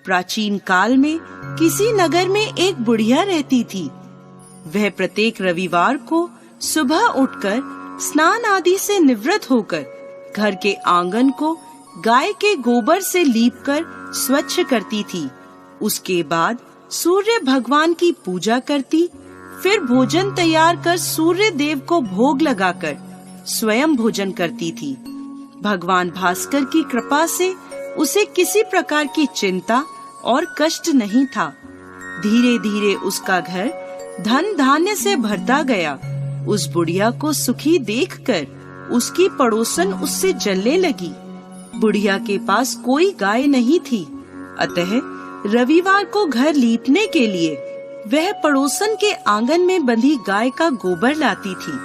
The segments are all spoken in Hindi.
प्राचीन काल में किसी नगर में एक बुढ़िया रहती थी। वह प्रत्येक रविवार को सुबह उठकर स्नान आदि से निवृत्त होकर घर के आंगन को गाय के गोबर से लीपकर स्वच्छ करती थी। उसके बाद सूर्य भगवान की पूजा करती, फिर भोजन तैयार कर सूर्य देव को भोग लगाकर स्वयं भोजन करती थी। भगवान भास्कर की कृपा से उसे किसी प्रकार की चिंता और कष्ट नहीं था। धीरे धीरे उसका घर धन धान्य से भरता गया। उस बुढ़िया को सुखी देखकर उसकी पड़ोसन उससे जलने लगी। बुढ़िया के पास कोई गाय नहीं थी, अतः रविवार को घर लीपने के लिए वह पड़ोसन के आंगन में बंधी गाय का गोबर लाती थी।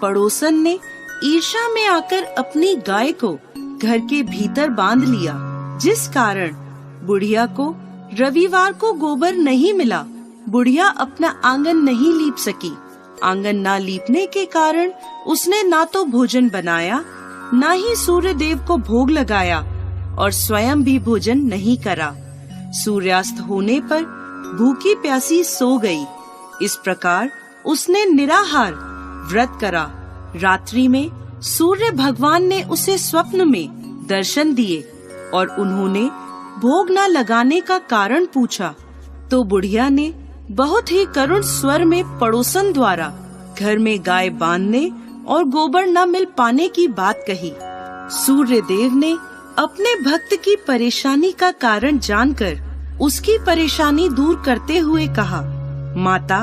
पड़ोसन ने ईर्ष्या में आकर अपनी गाय को घर के भीतर बांध लिया, जिस कारण बुढ़िया को रविवार को गोबर नहीं मिला। बुढ़िया अपना आंगन नहीं लीप सकी। आंगन ना लीपने के कारण उसने ना तो भोजन बनाया, ना ही सूर्य देव को भोग लगाया और स्वयं भी भोजन नहीं करा। सूर्यास्त होने पर भूखी प्यासी सो गई। इस प्रकार उसने निराहार व्रत करा। रात्रि में सूर्य भगवान ने उसे स्वप्न में दर्शन दिए और उन्होंने भोग न लगाने का कारण पूछा, तो बुढ़िया ने बहुत ही करुण स्वर में पड़ोसन द्वारा घर में गाय बांधने और गोबर न मिल पाने की बात कही। सूर्य देव ने अपने भक्त की परेशानी का कारण जानकर उसकी परेशानी दूर करते हुए कहा, माता,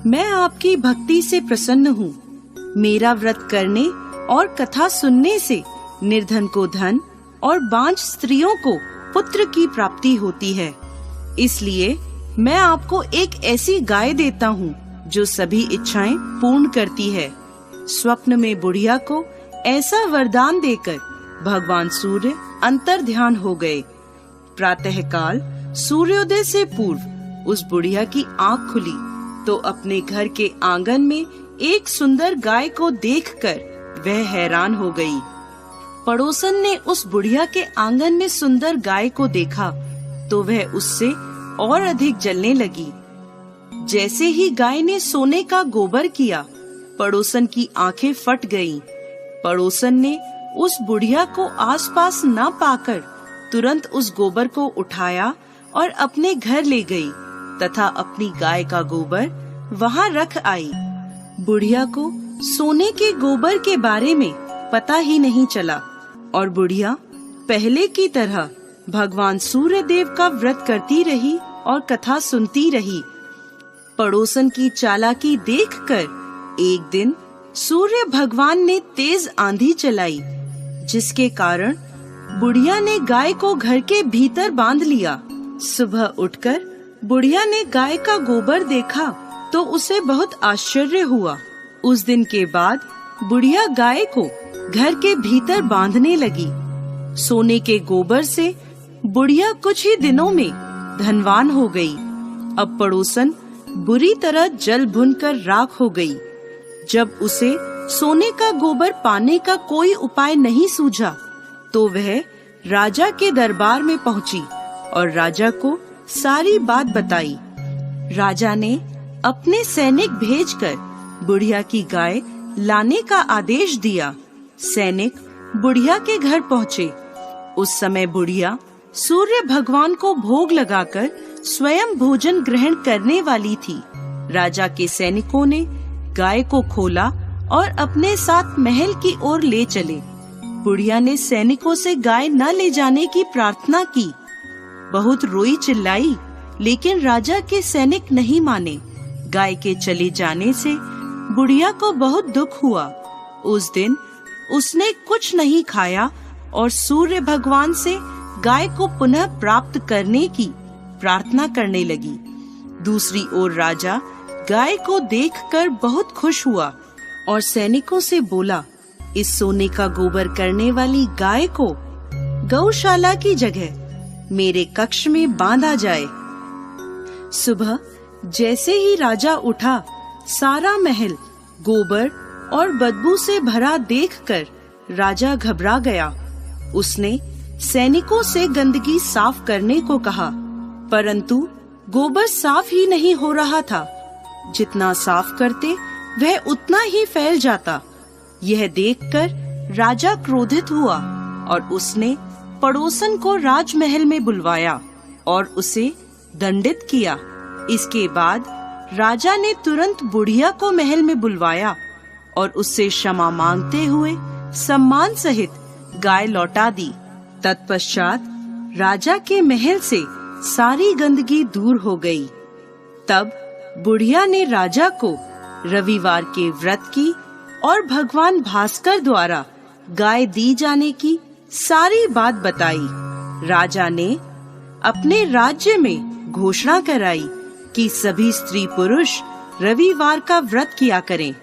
मैं आपकी भक्ति से प्रसन्न हूँ। मेरा व्रत करने और कथा सुनने से निर्धन को धन और बांझ स्त्रियों को पुत्र की प्राप्ति होती है। इसलिए मैं आपको एक ऐसी गाय देता हूँ जो सभी इच्छाएं पूर्ण करती है। स्वप्न में बुढ़िया को ऐसा वरदान देकर भगवान सूर्य अंतर ध्यान हो गए। प्रातः काल सूर्योदय से पूर्व उस बुढ़िया की आँख खुली तो अपने घर के आंगन में एक सुंदर गाय को देखकर वह हैरान हो गई। पड़ोसन ने उस बुढ़िया के आंगन में सुंदर गाय को देखा तो वह उससे और अधिक जलने लगी। जैसे ही गाय ने सोने का गोबर किया, पड़ोसन की आंखें फट गईं। पड़ोसन ने उस बुढ़िया को आसपास न पाकर तुरंत उस गोबर को उठाया और अपने घर ले गई तथा अपनी गाय का गोबर वहां रख आई। बुढ़िया को सोने के गोबर के बारे में पता ही नहीं चला और बुढ़िया पहले की तरह भगवान सूर्य देव का व्रत करती रही और कथा सुनती रही। पड़ोसन की चालाकी देखकर एक दिन सूर्य भगवान ने तेज आंधी चलाई, जिसके कारण बुढ़िया ने गाय को घर के भीतर बांध लिया। सुबह उठकर बुढ़िया ने गाय का गोबर देखा तो उसे बहुत आश्चर्य हुआ। उस दिन के बाद बुढ़िया गाय को घर के भीतर बांधने लगी। सोने के गोबर से बुढ़िया कुछ ही दिनों में धनवान हो गई। अब पड़ोसन बुरी तरह जल भुनकर राख हो गई। जब उसे सोने का गोबर पाने का कोई उपाय नहीं सूझा तो वह राजा के दरबार में पहुंची और राजा को सारी बात बताई। राजा ने अपने सैनिक भेजकर बुढ़िया की गाय लाने का आदेश दिया। सैनिक बुढ़िया के घर पहुँचे। उस समय बुढ़िया सूर्य भगवान को भोग लगाकर स्वयं भोजन ग्रहण करने वाली थी। राजा के सैनिकों ने गाय को खोला और अपने साथ महल की ओर ले चले। बुढ़िया ने सैनिकों से गाय न ले जाने की प्रार्थना की। बहुत रोई चिल्लाई, लेकिन राजा के सैनिक नहीं माने। गाय के चले जाने से बुढ़िया को बहुत दुख हुआ। उस दिन उसने कुछ नहीं खाया और सूर्य भगवान से गाय को पुनः प्राप्त करने की प्रार्थना करने लगी। दूसरी ओर राजा गाय को देखकर बहुत खुश हुआ और सैनिकों से बोला, इस सोने का गोबर करने वाली गाय को गौशाला की जगह मेरे कक्ष में बांधा जाए। सुबह जैसे ही राजा उठा, सारा महल गोबर और बदबू से भरा देखकर राजा घबरा गया। उसने सैनिकों से गंदगी साफ करने को कहा परंतु गोबर साफ ही नहीं हो रहा था। जितना साफ करते वह उतना ही फैल जाता। यह देखकर राजा क्रोधित हुआ और उसने पड़ोसन को राजमहल में बुलवाया और उसे दंडित किया। इसके बाद राजा ने तुरंत बुढ़िया को महल में बुलवाया और उससे क्षमा मांगते हुए सम्मान सहित गाय लौटा दी। तत्पश्चात राजा के महल से सारी गंदगी दूर हो गई। तब बुढ़िया ने राजा को रविवार के व्रत की और भगवान भास्कर द्वारा गाय दी जाने की सारी बात बताई। राजा ने अपने राज्य में घोषणा कराई कि सभी स्त्री पुरुष रविवार का व्रत किया करें।